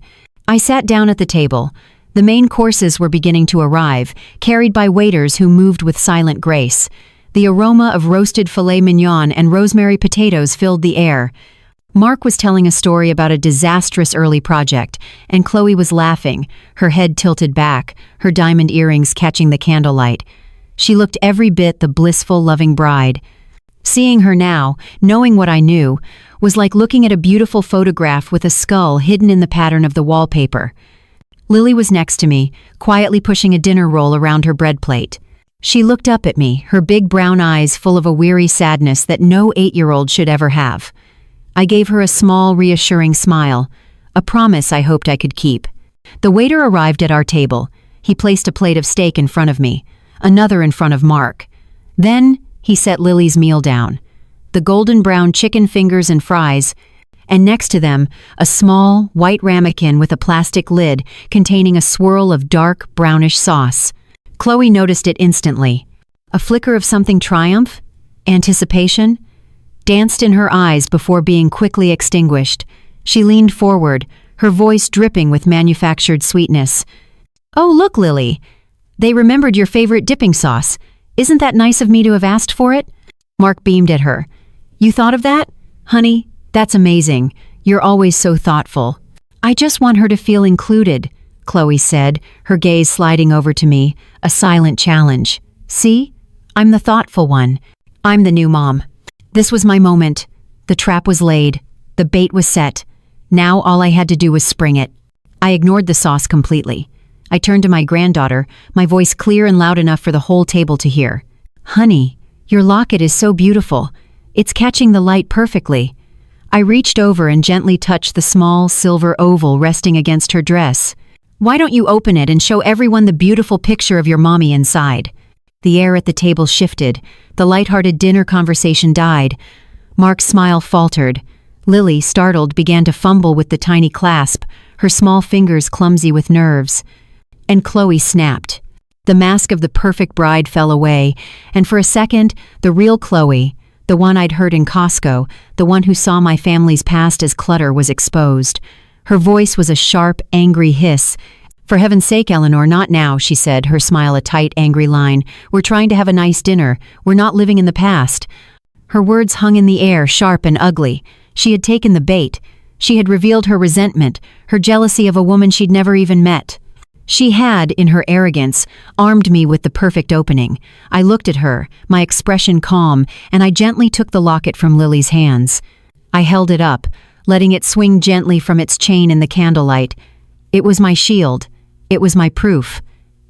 I sat down at the table. The main courses were beginning to arrive, carried by waiters who moved with silent grace. The aroma of roasted filet mignon and rosemary potatoes filled the air. Mark was telling a story about a disastrous early project, and Chloe was laughing, her head tilted back, her diamond earrings catching the candlelight. She looked every bit the blissful, loving bride. Seeing her now, knowing what I knew, was like looking at a beautiful photograph with a skull hidden in the pattern of the wallpaper. Lily was next to me, quietly pushing a dinner roll around her bread plate. She looked up at me, her big brown eyes full of a weary sadness that no 8-year-old should ever have. I gave her a small, reassuring smile, a promise I hoped I could keep. The waiter arrived at our table. He placed a plate of steak in front of me, another in front of Mark. Then he set Lily's meal down, the golden brown chicken fingers and fries, and next to them, a small, white ramekin with a plastic lid containing a swirl of dark, brownish sauce. Chloe noticed it instantly. A flicker of something triumph? Anticipation? Danced in her eyes before being quickly extinguished. She leaned forward, her voice dripping with manufactured sweetness. "Oh, look, Lily. They remembered your favorite dipping sauce. Isn't that nice of me to have asked for it?" Mark beamed at her. "You thought of that? Honey, that's amazing. You're always so thoughtful." "I just want her to feel included," Chloe said, her gaze sliding over to me, a silent challenge. "See? I'm the thoughtful one. I'm the new mom." This was my moment. The trap was laid. The bait was set. Now all I had to do was spring it. I ignored the sauce completely. I turned to my granddaughter, my voice clear and loud enough for the whole table to hear. "Honey, your locket is so beautiful. It's catching the light perfectly." I reached over and gently touched the small silver oval resting against her dress. "Why don't you open it and show everyone the beautiful picture of your mommy inside?" The air at the table shifted. The light-hearted dinner conversation died. Mark's smile faltered. Lily, startled, began to fumble with the tiny clasp, her small fingers clumsy with nerves. And Chloe snapped. The mask of the perfect bride fell away, and for a second, the real Chloe, the one I'd heard in Costco, the one who saw my family's past as clutter, was exposed. Her voice was a sharp, angry hiss. "For heaven's sake, Eleanor, not now," she said, her smile a tight, angry line. "We're trying to have a nice dinner. We're not living in the past." Her words hung in the air, sharp and ugly. She had taken the bait. She had revealed her resentment, her jealousy of a woman she'd never even met. She had, in her arrogance, armed me with the perfect opening. I looked at her, my expression calm, and I gently took the locket from Lily's hands. I held it up, letting it swing gently from its chain in the candlelight. It was my shield. It was my proof.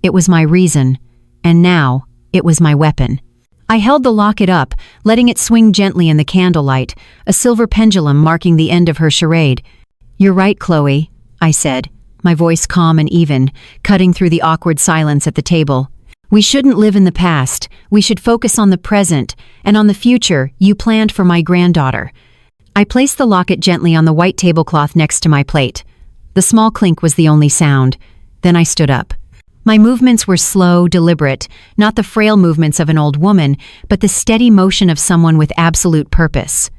It was my reason. And now, it was my weapon. I held the locket up, letting it swing gently in the candlelight, a silver pendulum marking the end of her charade. "You're right, Chloe," I said, my voice calm and even, cutting through the awkward silence at the table. "We shouldn't live in the past. We should focus on the present, and on the future you planned for my granddaughter." I placed the locket gently on the white tablecloth next to my plate. The small clink was the only sound. Then I stood up. My movements were slow, deliberate, not the frail movements of an old woman, but the steady motion of someone with absolute purpose.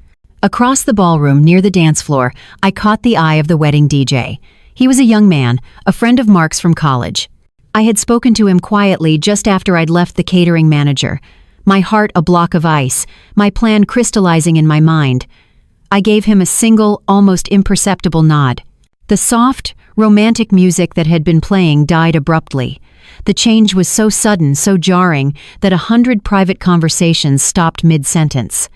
Across the ballroom, near the dance floor, I caught the eye of the wedding DJ. He was a young man, a friend of Mark's from college. I had spoken to him quietly just after I'd left the catering manager, my heart a block of ice, my plan crystallizing in my mind. I gave him a single, almost imperceptible nod. The soft, romantic music that had been playing died abruptly. The change was so sudden, so jarring, that 100 private conversations stopped mid-sentence.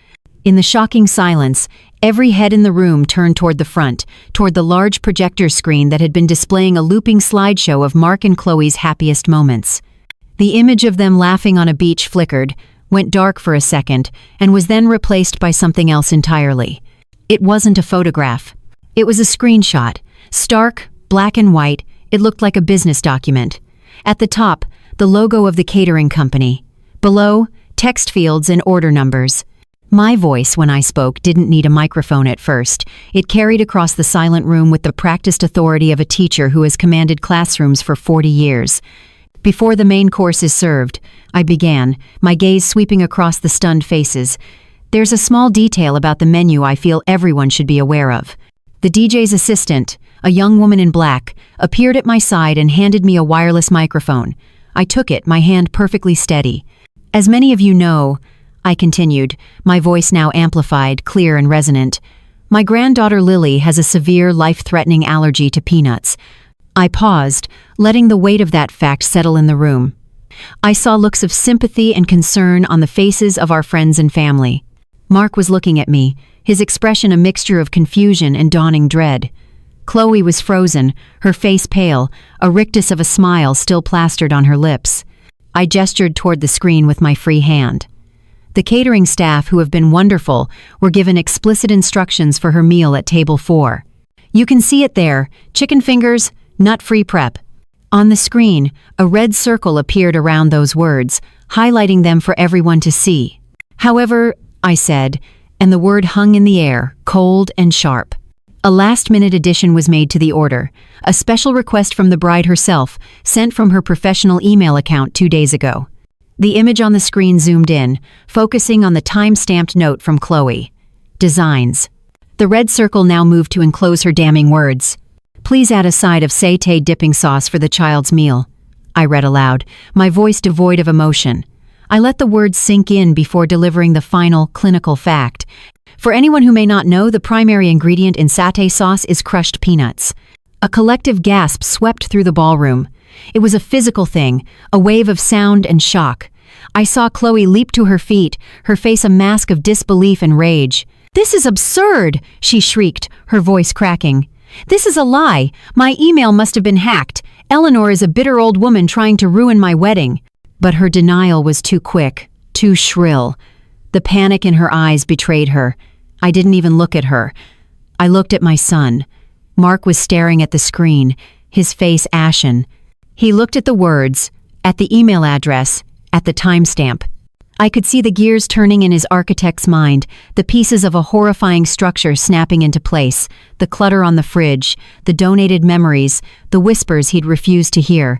In the shocking silence, every head in the room turned toward the front, toward the large projector screen that had been displaying a looping slideshow of Mark and Chloe's happiest moments. The image of them laughing on a beach flickered, went dark for a second, and was then replaced by something else entirely. It wasn't a photograph. It was a screenshot. Stark, black and white, it looked like a business document. At the top, the logo of the catering company. Below, text fields and order numbers. My voice, when I spoke, didn't need a microphone at first. It carried across the silent room with the practiced authority of a teacher who has commanded classrooms for 40 years. Before the main course is served, I began, my gaze sweeping across the stunned faces. There's a small detail about the menu I feel everyone should be aware of. The DJ's assistant, a young woman in black, appeared at my side and handed me a wireless microphone. I took it, my hand perfectly steady. As many of you know, I continued, my voice now amplified, clear and resonant. My granddaughter Lily has a severe, life-threatening allergy to peanuts. I paused, letting the weight of that fact settle in the room. I saw looks of sympathy and concern on the faces of our friends and family. Mark was looking at me, his expression a mixture of confusion and dawning dread. Chloe was frozen, her face pale, a rictus of a smile still plastered on her lips. I gestured toward the screen with my free hand. The catering staff, who have been wonderful, were given explicit instructions for her meal at table 4. You can see it there, chicken fingers, nut-free prep. On the screen, a red circle appeared around those words, highlighting them for everyone to see. However, I said, and the word hung in the air, cold and sharp. A last-minute addition was made to the order, a special request from the bride herself, sent from her professional email account 2 days ago. The image on the screen zoomed in, focusing on the time-stamped note from Chloe. Designs. The red circle now moved to enclose her damning words. Please add a side of satay dipping sauce for the child's meal. I read aloud, my voice devoid of emotion. I let the words sink in before delivering the final, clinical fact. For anyone who may not know, the primary ingredient in satay sauce is crushed peanuts. A collective gasp swept through the ballroom. It was a physical thing, a wave of sound and shock. I saw Chloe leap to her feet, her face a mask of disbelief and rage. "This is absurd!" she shrieked, her voice cracking. "This is a lie. My email must have been hacked. Eleanor is a bitter old woman trying to ruin my wedding." But her denial was too quick, too shrill. The panic in her eyes betrayed her. I didn't even look at her. I looked at my son. Mark was staring at the screen, his face ashen. He looked at the words, at the email address, at the timestamp. I could see the gears turning in his architect's mind, the pieces of a horrifying structure snapping into place, the clutter on the fridge, the donated memories, the whispers he'd refused to hear.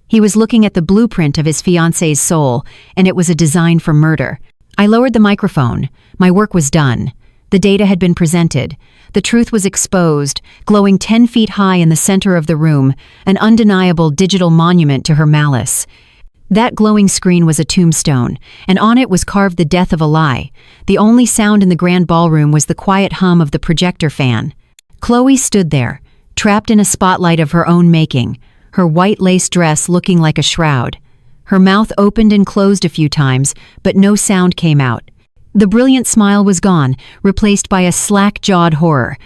He was looking at the blueprint of his fiancée's soul, and it was a design for murder. I lowered the microphone. My work was done. The data had been presented. The truth was exposed, glowing 10 feet high in the center of the room, an undeniable digital monument to her malice. That glowing screen was a tombstone, and on it was carved the death of a lie. The only sound in the grand ballroom was the quiet hum of the projector fan. Chloe stood there, trapped in a spotlight of her own making, her white lace dress looking like a shroud. Her mouth opened and closed a few times, but no sound came out. The brilliant smile was gone, replaced by a slack-jawed horror.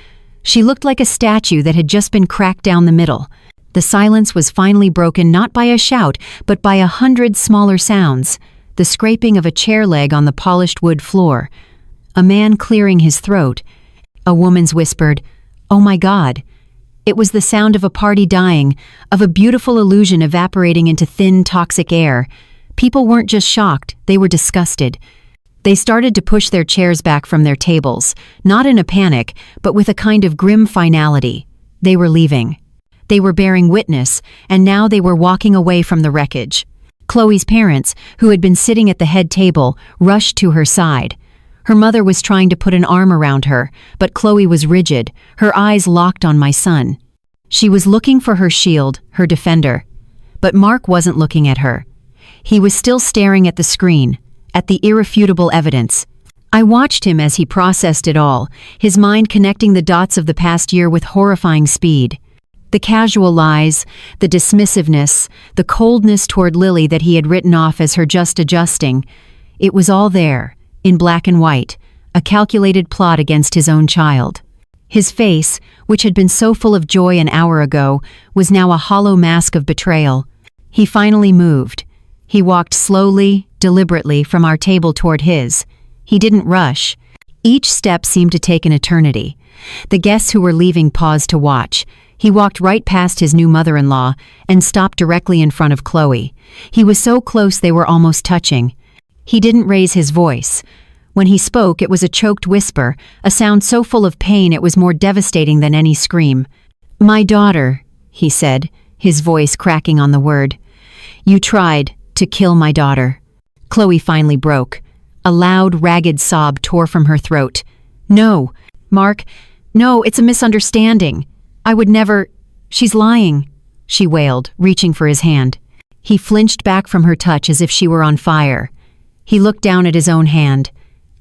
She looked like a statue that had just been cracked down the middle. The silence was finally broken not by a shout, but by 100 smaller sounds. The scraping of a chair leg on the polished wood floor. A man clearing his throat. A woman's whispered, "Oh my God." It was the sound of a party dying, of a beautiful illusion evaporating into thin, toxic air. People weren't just shocked, they were disgusted. They started to push their chairs back from their tables, not in a panic, but with a kind of grim finality. They were leaving. They were bearing witness, and now they were walking away from the wreckage. Chloe's parents, who had been sitting at the head table, rushed to her side. Her mother was trying to put an arm around her, but Chloe was rigid, her eyes locked on my son. She was looking for her shield, her defender. But Mark wasn't looking at her. He was still staring at the screen, at the irrefutable evidence. I watched him as he processed it all, his mind connecting the dots of the past year with horrifying speed. The casual lies, the dismissiveness, the coldness toward Lily that he had written off as her just adjusting. It was all there, in black and white, a calculated plot against his own child. His face, which had been so full of joy an hour ago, was now a hollow mask of betrayal. He finally moved. He walked slowly, deliberately from our table toward his. He didn't rush. Each step seemed to take an eternity. The guests who were leaving paused to watch. He walked right past his new mother-in-law and stopped directly in front of Chloe. He was so close they were almost touching. He didn't raise his voice. When he spoke, it was a choked whisper, a sound so full of pain it was more devastating than any scream. "My daughter," he said, his voice cracking on the word. "You tried to kill my daughter." Chloe finally broke. A loud, ragged sob tore from her throat. "No, Mark, no, it's a misunderstanding. I would never— She's lying," she wailed, reaching for his hand. He flinched back from her touch as if she were on fire. He looked down at his own hand,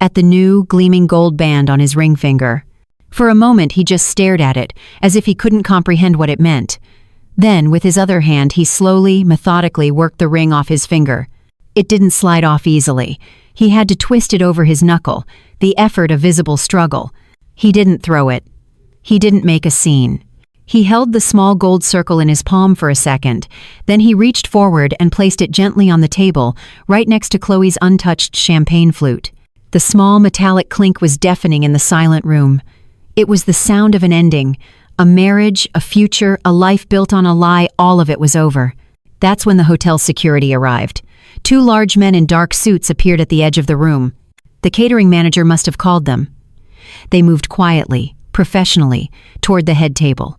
at the new, gleaming gold band on his ring finger. For a moment he just stared at it, as if he couldn't comprehend what it meant. Then, with his other hand, he slowly, methodically worked the ring off his finger. It didn't slide off easily. He had to twist it over his knuckle, the effort a visible struggle. He didn't throw it. He didn't make a scene. He held the small gold circle in his palm for a second, then he reached forward and placed it gently on the table, right next to Chloe's untouched champagne flute. The small metallic clink was deafening in the silent room. It was the sound of an ending, a marriage, a future, a life built on a lie. All of it was over. That's when the hotel security arrived. 2 large men in dark suits appeared at the edge of the room. The catering manager must have called them. They moved quietly, professionally, toward the head table.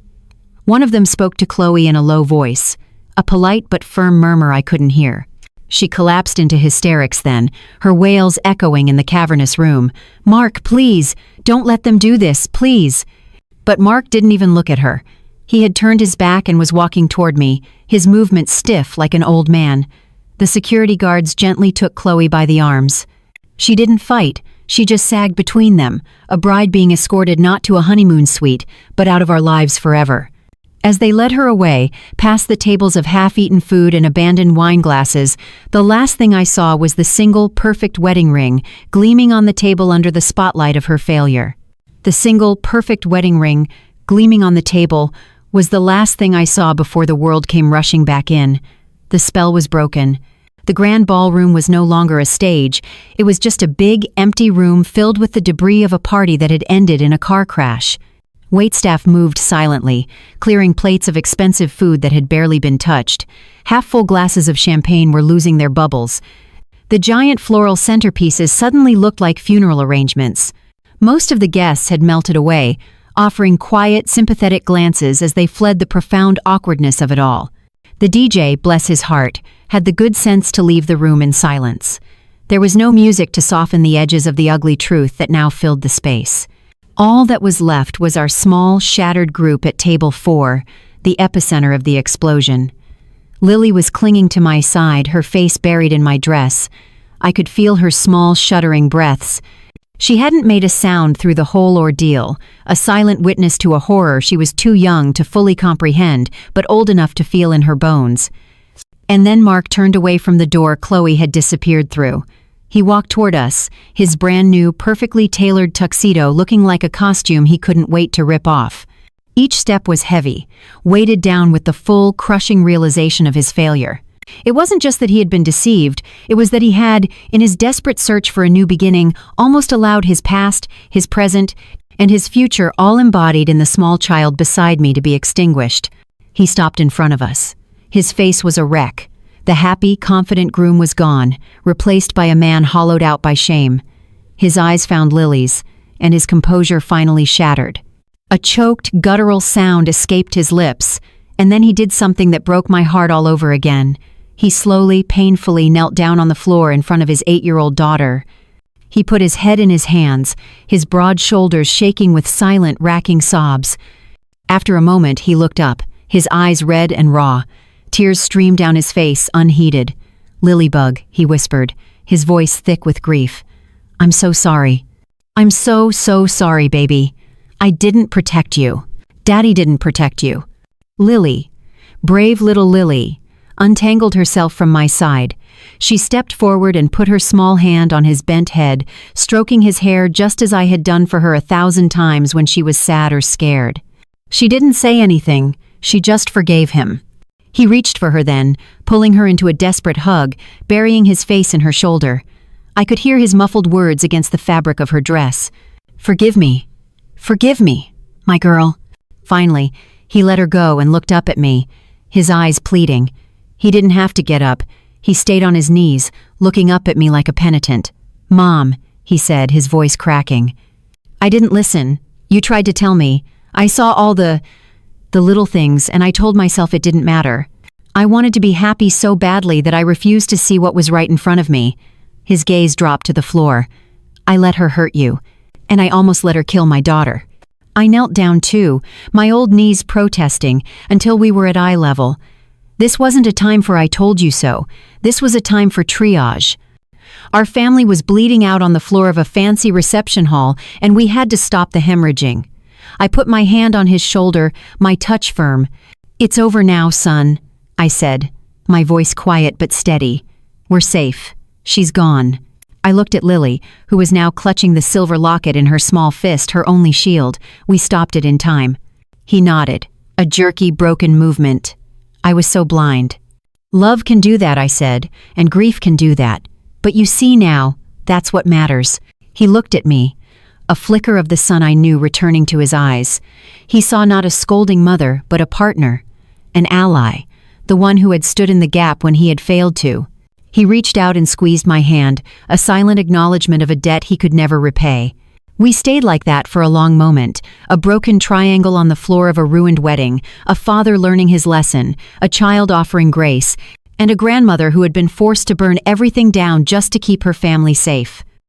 One of them spoke to Chloe in a low voice, a polite but firm murmur I couldn't hear. She collapsed into hysterics then, her wails echoing in the cavernous room. "Mark, please, don't let them do this, please." But Mark didn't even look at her. He had turned his back and was walking toward me, his movements stiff like an old man. The security guards gently took Chloe by the arms. She didn't fight, she just sagged between them, a bride being escorted not to a honeymoon suite, but out of our lives forever. As they led her away, past the tables of half-eaten food and abandoned wine glasses, the last thing I saw was the single, perfect wedding ring gleaming on the table under the spotlight of her failure. The single, perfect wedding ring, gleaming on the table, was the last thing I saw before the world came rushing back in. The spell was broken. The grand ballroom was no longer a stage. It was just a big, empty room filled with the debris of a party that had ended in a car crash. Waitstaff moved silently, clearing plates of expensive food that had barely been touched. Half-full glasses of champagne were losing their bubbles. The giant floral centerpieces suddenly looked like funeral arrangements. Most of the guests had melted away, offering quiet, sympathetic glances as they fled the profound awkwardness of it all. The DJ, bless his heart, had the good sense to leave the room in silence. There was no music to soften the edges of the ugly truth that now filled the space. All that was left was our small, shattered group at table 4, the epicenter of the explosion. Lily was clinging to my side, her face buried in my dress. I could feel her small, shuddering breaths. She hadn't made a sound through the whole ordeal, a silent witness to a horror she was too young to fully comprehend, but old enough to feel in her bones. And then Mark turned away from the door Chloe had disappeared through. He walked toward us, his brand-new, perfectly tailored tuxedo looking like a costume he couldn't wait to rip off. Each step was heavy, weighted down with the full, crushing realization of his failure. It wasn't just that he had been deceived, it was that he had, in his desperate search for a new beginning, almost allowed his past, his present, and his future all embodied in the small child beside me to be extinguished. He stopped in front of us. His face was a wreck. The happy, confident groom was gone, replaced by a man hollowed out by shame. His eyes found Lily's, and his composure finally shattered. A choked, guttural sound escaped his lips, and then he did something that broke my heart all over again. He slowly, painfully knelt down on the floor in front of his 8-year-old daughter. He put his head in his hands, his broad shoulders shaking with silent, racking sobs. After a moment, he looked up, his eyes red and raw. Tears streamed down his face, unheeded. "Lilybug," he whispered, his voice thick with grief. "I'm so sorry. I'm so sorry, baby. I didn't protect you. Daddy didn't protect you." Lily, brave little Lily, untangled herself from my side. She stepped forward and put her small hand on his bent head, stroking his hair just as I had done for her 1,000 times when she was sad or scared. She didn't say anything, she just forgave him. He reached for her then, pulling her into a desperate hug, burying his face in her shoulder. I could hear his muffled words against the fabric of her dress. Forgive me, my girl. Finally, he let her go and looked up at me, his eyes pleading. He didn't have to get up. He stayed on his knees, looking up at me like a penitent. Mom, he said, his voice cracking. I didn't listen. You tried to tell me. I saw all the little things, and I told myself it didn't matter. I wanted to be happy so badly that I refused to see what was right in front of me. His gaze dropped to the floor. I let her hurt you, and I almost let her kill my daughter. I knelt down too, my old knees protesting, until we were at eye level. This wasn't a time for I told you so. This was a time for triage. Our family was bleeding out on the floor of a fancy reception hall, and we had to stop the hemorrhaging. I put my hand on his shoulder, my touch firm. It's over now, son, I said, my voice quiet but steady. We're safe. She's gone. I looked at Lily, who was now clutching the silver locket in her small fist, her only shield. We stopped it in time. He nodded. A jerky, broken movement. I was so blind. Love can do that, I said, and grief can do that. But you see now, that's what matters. He looked at me. A flicker of the sun I knew returning to his eyes. He saw not a scolding mother, but a partner. An ally. The one who had stood in the gap when he had failed to. He reached out and squeezed my hand, a silent acknowledgement of a debt he could never repay. We stayed like that for a long moment, a broken triangle on the floor of a ruined wedding, a father learning his lesson, a child offering grace, and a grandmother who had been forced to burn everything down just to keep her family safe.